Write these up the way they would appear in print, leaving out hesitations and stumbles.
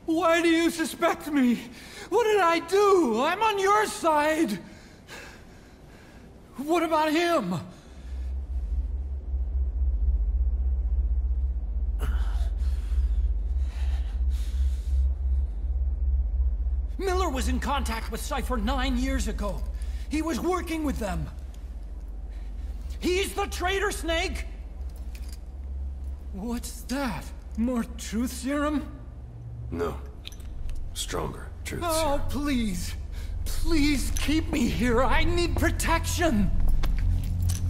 Why do you suspect me? What did I do? I'm on your side. What about him? Miller was in contact with Cypher 9 years ago. He was working with them. He's the traitor, Snake! What's that? More truth serum? No. Stronger truth Oh, serum. please. Please keep me here. I need protection.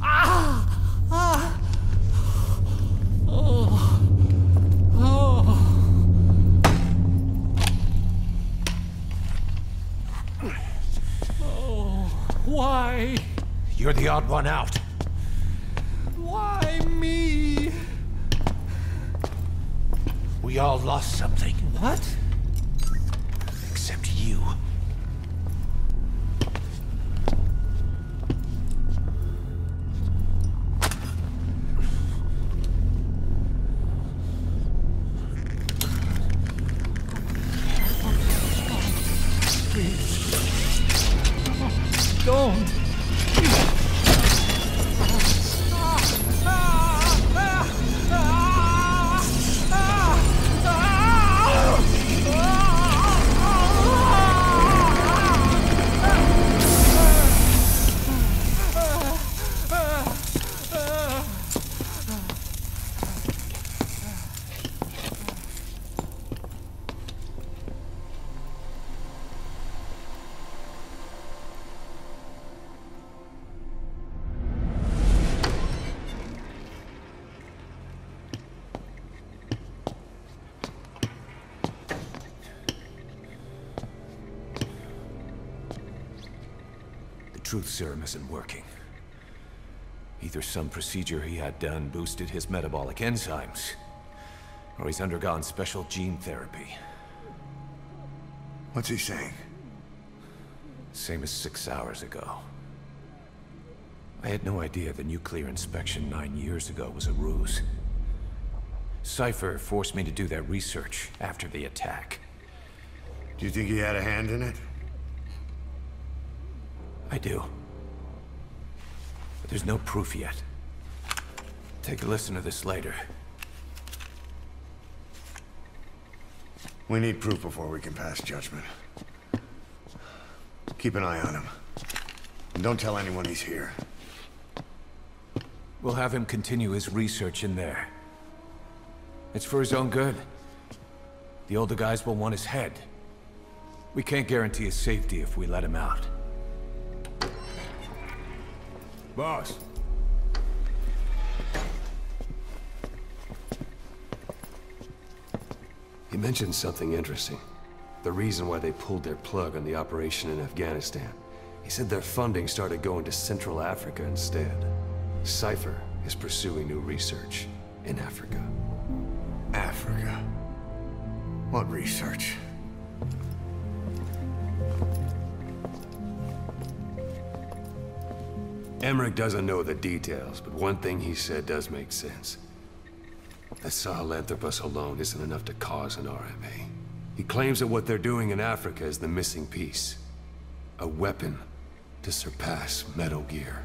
Ah! Ah! Oh. Oh. Oh. Why? You're the odd one out. Why me? We all lost something. What? Except you. Please. Don't. Truth serum isn't working. Either some procedure he had done boosted his metabolic enzymes, or he's undergone special gene therapy. What's he saying? Same as 6 hours ago. I had no idea the nuclear inspection 9 years ago was a ruse. Cypher forced me to do that research after the attack. Do you think he had a hand in it? I do. But there's no proof yet. Take a listen to this later. We need proof before we can pass judgment. Keep an eye on him. And don't tell anyone he's here. We'll have him continue his research in there. It's for his own good. The older guys will want his head. We can't guarantee his safety if we let him out. Boss. He mentioned something interesting. The reason why they pulled their plug on the operation in Afghanistan. He said their funding started going to Central Africa instead. Cypher is pursuing new research in Africa. Africa? What research? Emmerich doesn't know the details, but one thing he said does make sense. That Sahelanthropus alone isn't enough to cause an RMA. He claims that what they're doing in Africa is the missing piece. A weapon to surpass Metal Gear.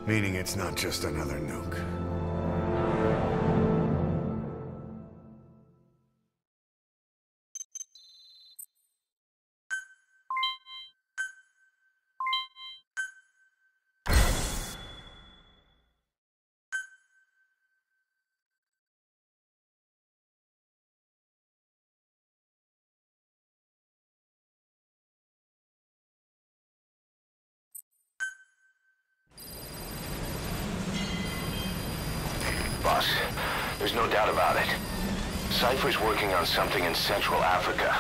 Meaning it's not just another nuke. Boss, there's no doubt about it. Cypher's working on something in Central Africa.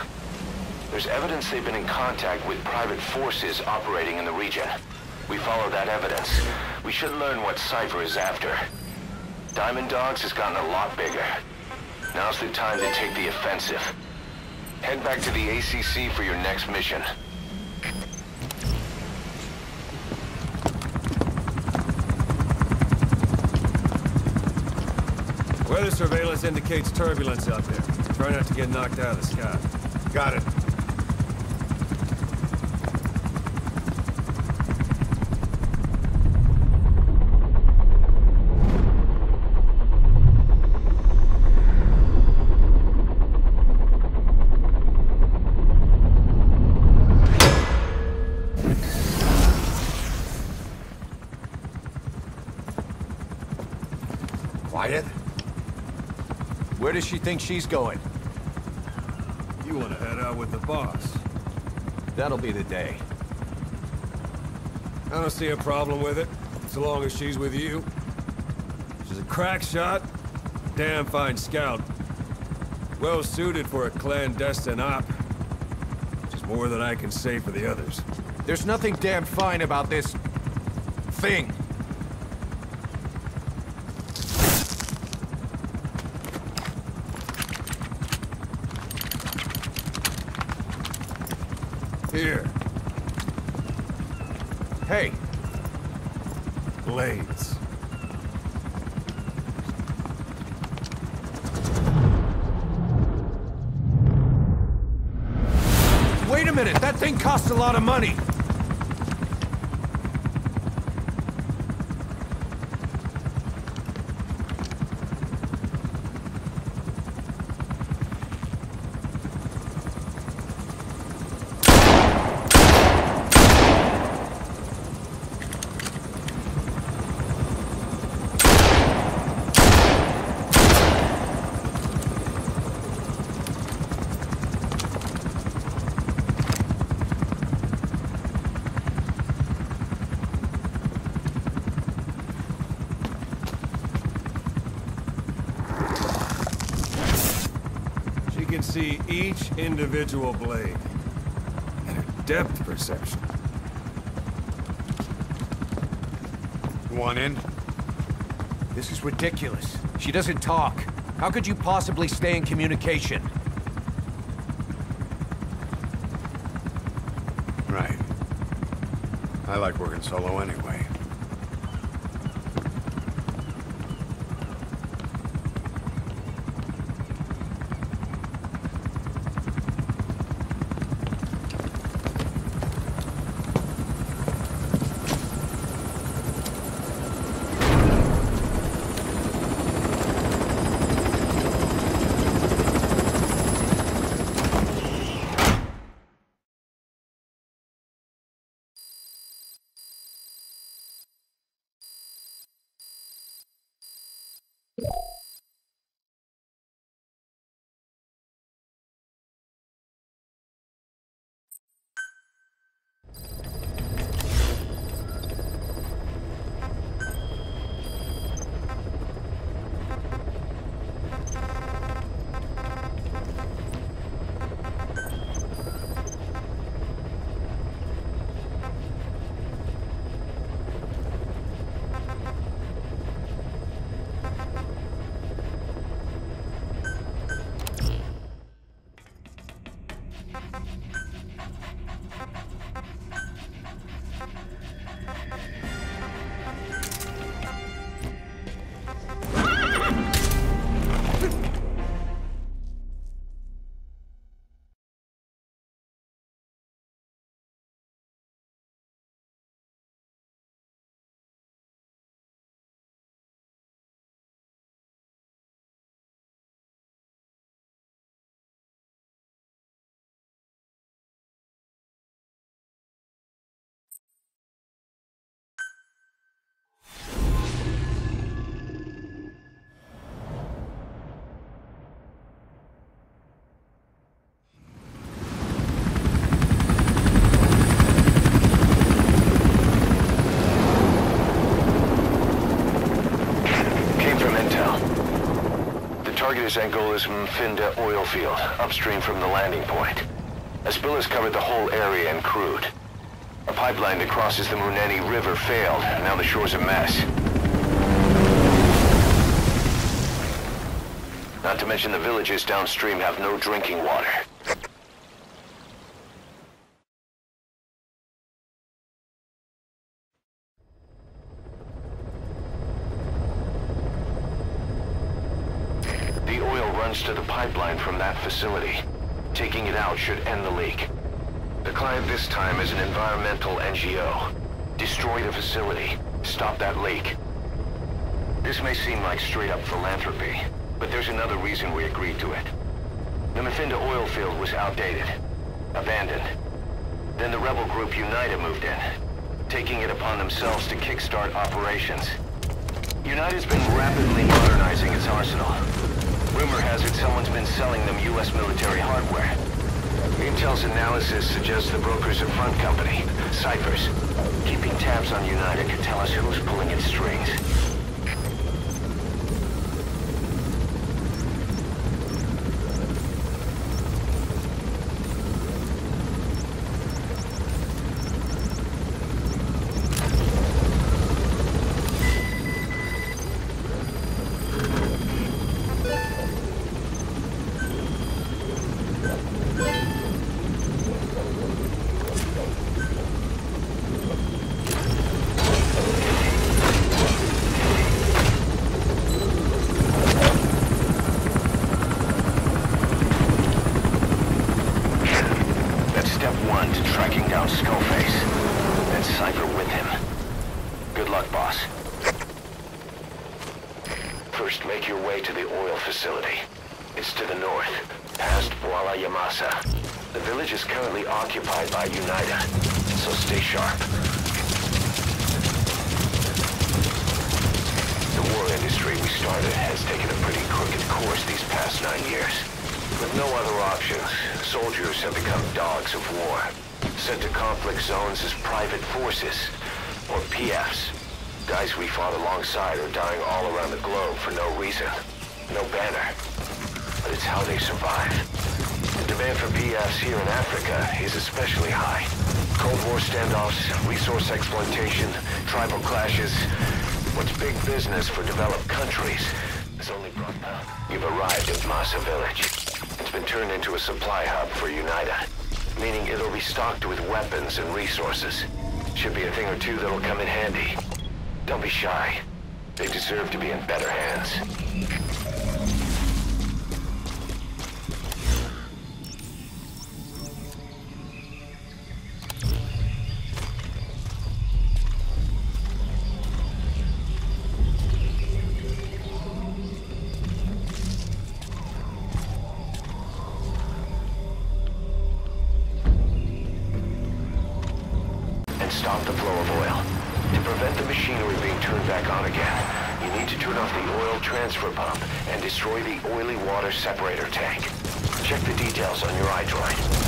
There's evidence they've been in contact with private forces operating in the region. We follow that evidence. We should learn what Cypher is after. Diamond Dogs has gotten a lot bigger. Now's the time to take the offensive. Head back to the ACC for your next mission. Weather surveillance indicates turbulence out there. Try not to get knocked out of the sky. Got it. Quiet. Where does she think she's going? You want to head out with the boss? That'll be the day. I don't see a problem with it, so long as she's with you. She's a crack shot, damn fine scout. Well suited for a clandestine op. Which is more than I can say for the others. There's nothing damn fine about this... thing. Here. Hey, Blades. wait a minute! That thing costs a lot of money! Can see each individual blade and her depth perception. Want in? This is ridiculous. She doesn't talk. How could you possibly stay in communication? Right. I like working solo anyway. Target is Angola's Mfinda oil field, upstream from the landing point. A spill has covered the whole area and crude. A pipeline that crosses the Muneni River failed, and now the shore's a mess. Not to mention the villages downstream have no drinking water. runs to the pipeline from that facility. Taking it out should end the leak. The client this time is an environmental NGO. Destroy the facility. Stop that leak. This may seem like straight-up philanthropy, but there's another reason we agreed to it. The Mafinda oil field was outdated, abandoned. Then the rebel group UNITA moved in, taking it upon themselves to kickstart operations. UNITA's been rapidly modernizing its arsenal. Rumor has it someone's been selling them U.S. military hardware. Intel's analysis suggests the broker's a front company, Cypher's. Keeping tabs on UNITA could tell us who's pulling its strings. Occupied by UNITA, so stay sharp. The war industry we started has taken a pretty crooked course these past 9 years. With no other options, soldiers have become dogs of war, sent to conflict zones as private forces, or PFs. Guys we fought alongside are dying all around the globe for no reason, no banner. But it's how they survive. The demand for PFs here in Africa is especially high. Cold War standoffs, resource exploitation, tribal clashes. What's big business for developed countries is only brought down. You've arrived at Massa Village. It's been turned into a supply hub for UNITA, meaning it'll be stocked with weapons and resources. Should be a thing or two that'll come in handy. Don't be shy. They deserve to be in better hands. Stop the flow of oil. To prevent the machinery being turned back on again, you need to turn off the oil transfer pump and destroy the oily water separator tank. Check the details on your iDroid.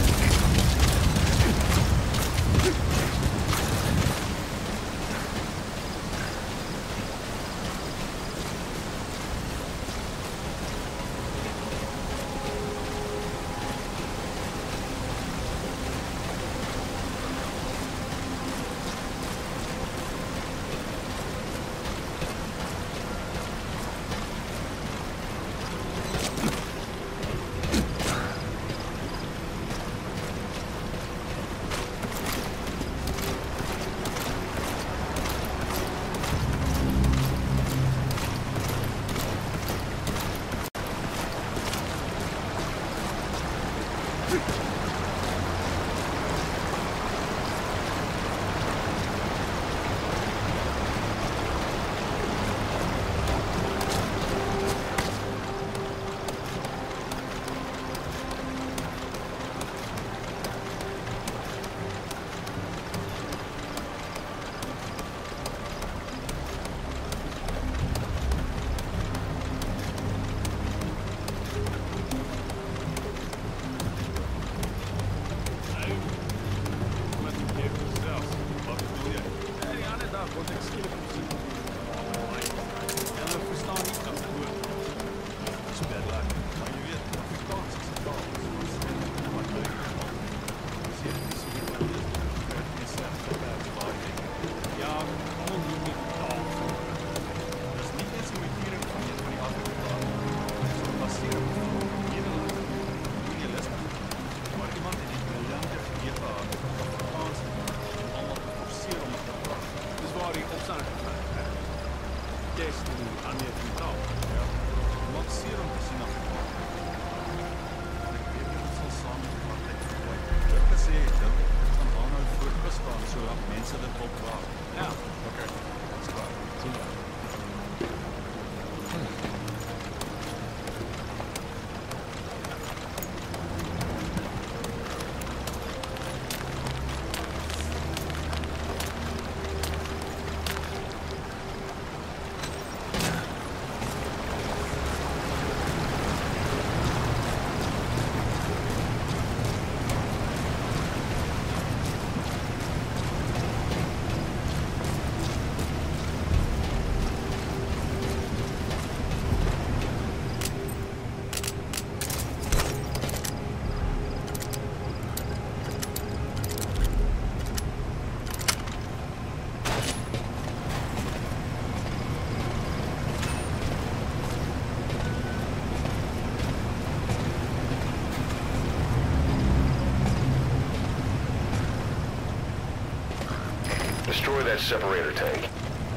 destroy that separator tank.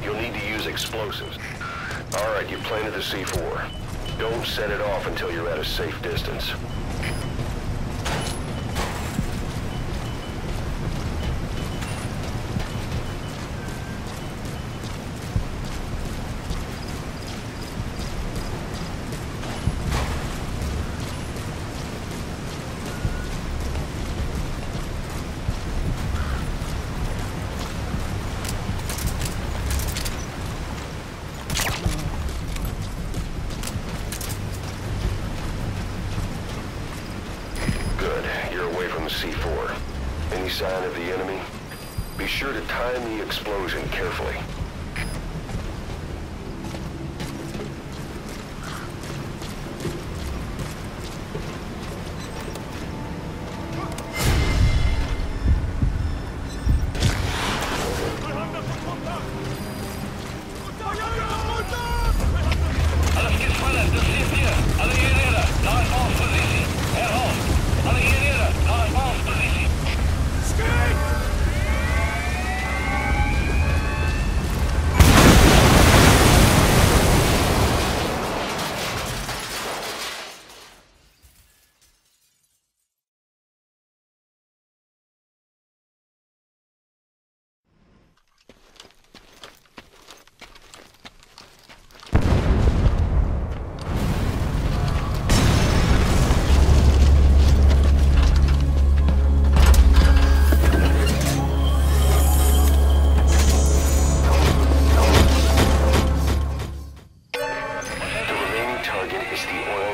You'll need to use explosives. Alright, you planted the C4. Don't set it off until you're at a safe distance. C4. Any sign of the enemy? Be sure to time the explosion carefully.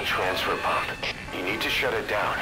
Transfer pump. You need to shut it down.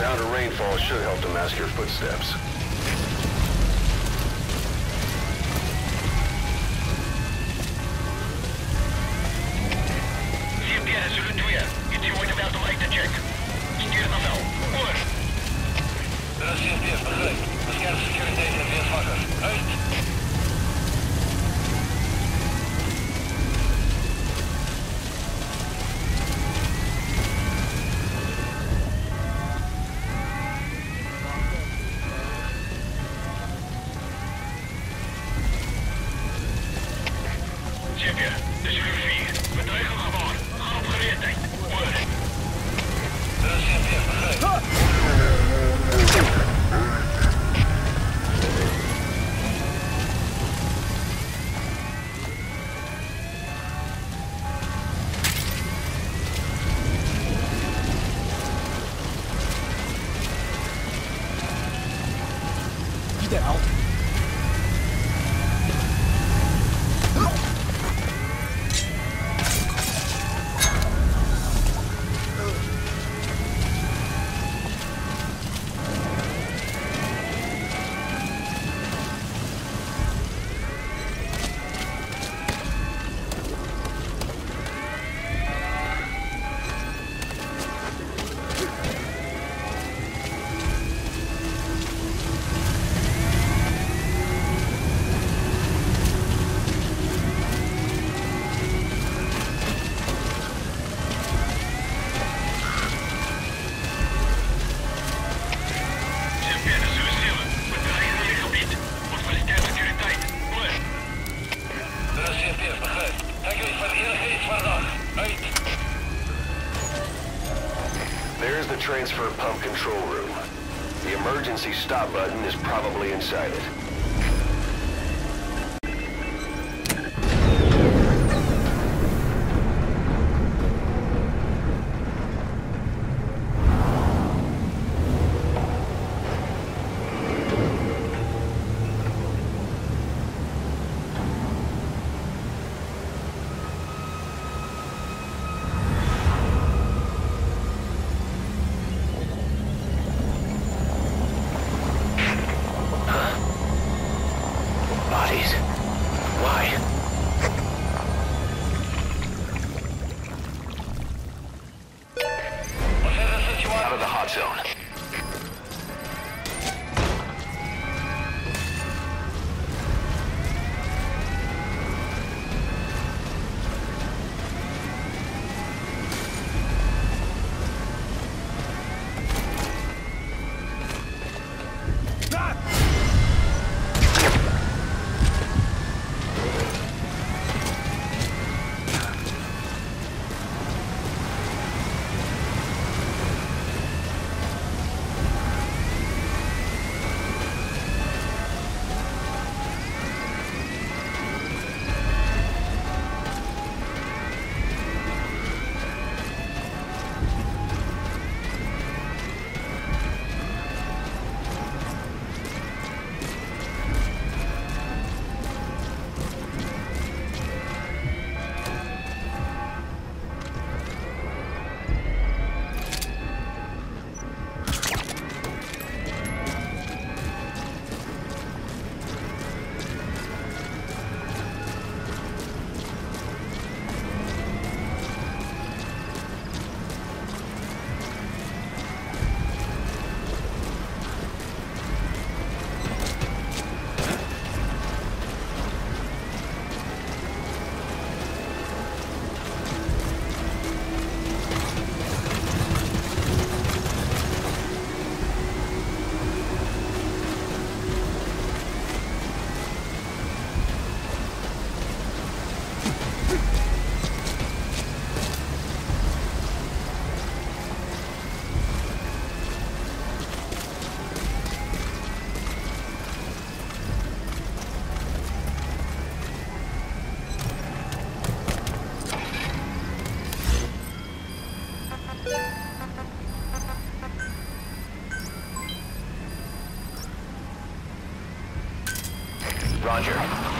Sound of rainfall should help to mask your footsteps. the hell? There's the transfer pump control room. The emergency stop button is probably inside it. Roger.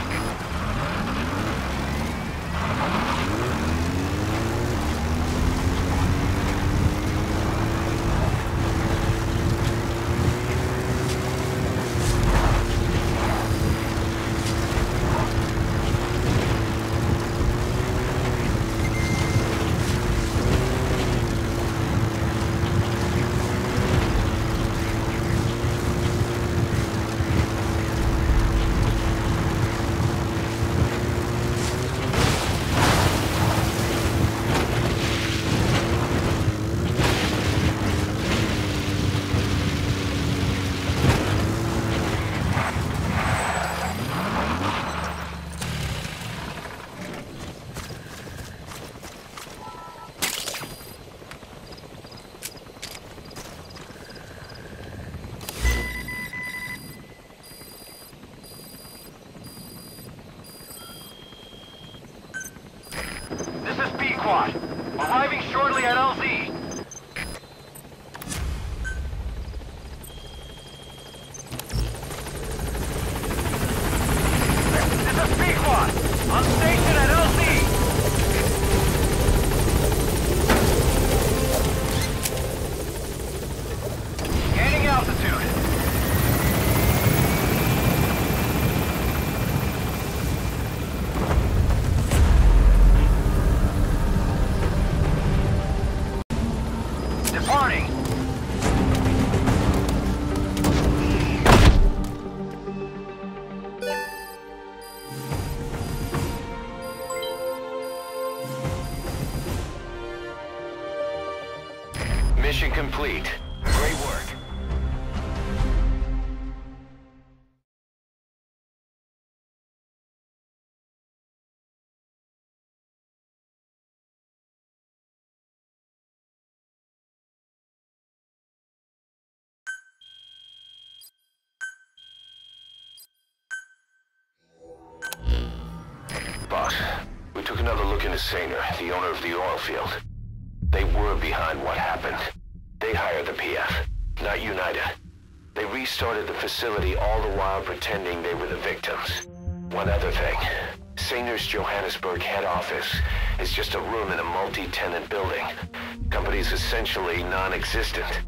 complete. Great work. Boss, we took another look into Saner, the owner of the oil field. They were behind what happened. They hired the PF, not United. They restarted the facility all the while pretending they were the victims. One other thing. Saner's Johannesburg head office is just a room in a multi-tenant building. Company's essentially non-existent.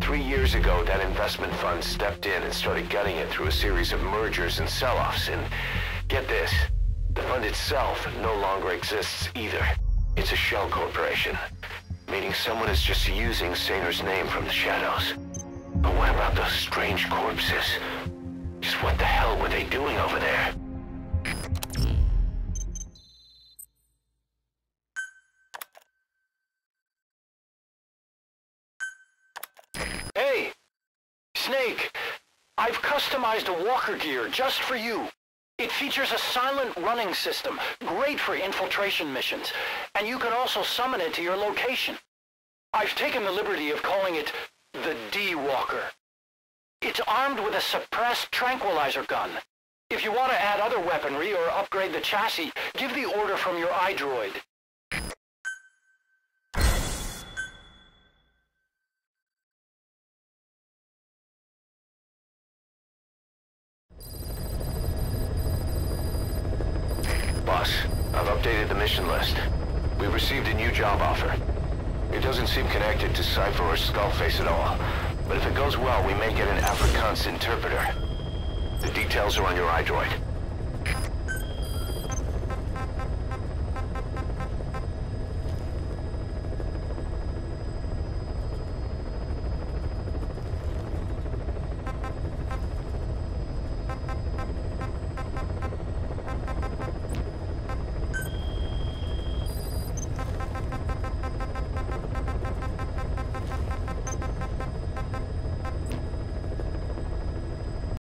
3 years ago, that investment fund stepped in and started gutting it through a series of mergers and sell-offs, and get this, the fund itself no longer exists either. It's a shell corporation, meaning someone is just using Saner's name from the shadows. But what about those strange corpses? Just what the hell were they doing over there? Hey! Snake! I've customized a walker gear just for you. It features a silent running system, great for infiltration missions, and you can also summon it to your location. I've taken the liberty of calling it the D-Walker. It's armed with a suppressed tranquilizer gun. If you want to add other weaponry or upgrade the chassis, give the order from your iDroid. Boss, I've updated the mission list. We received a new job offer. It doesn't seem connected to Cypher or Skullface at all, but if it goes well, we may get an Afrikaans interpreter. The details are on your iDroid.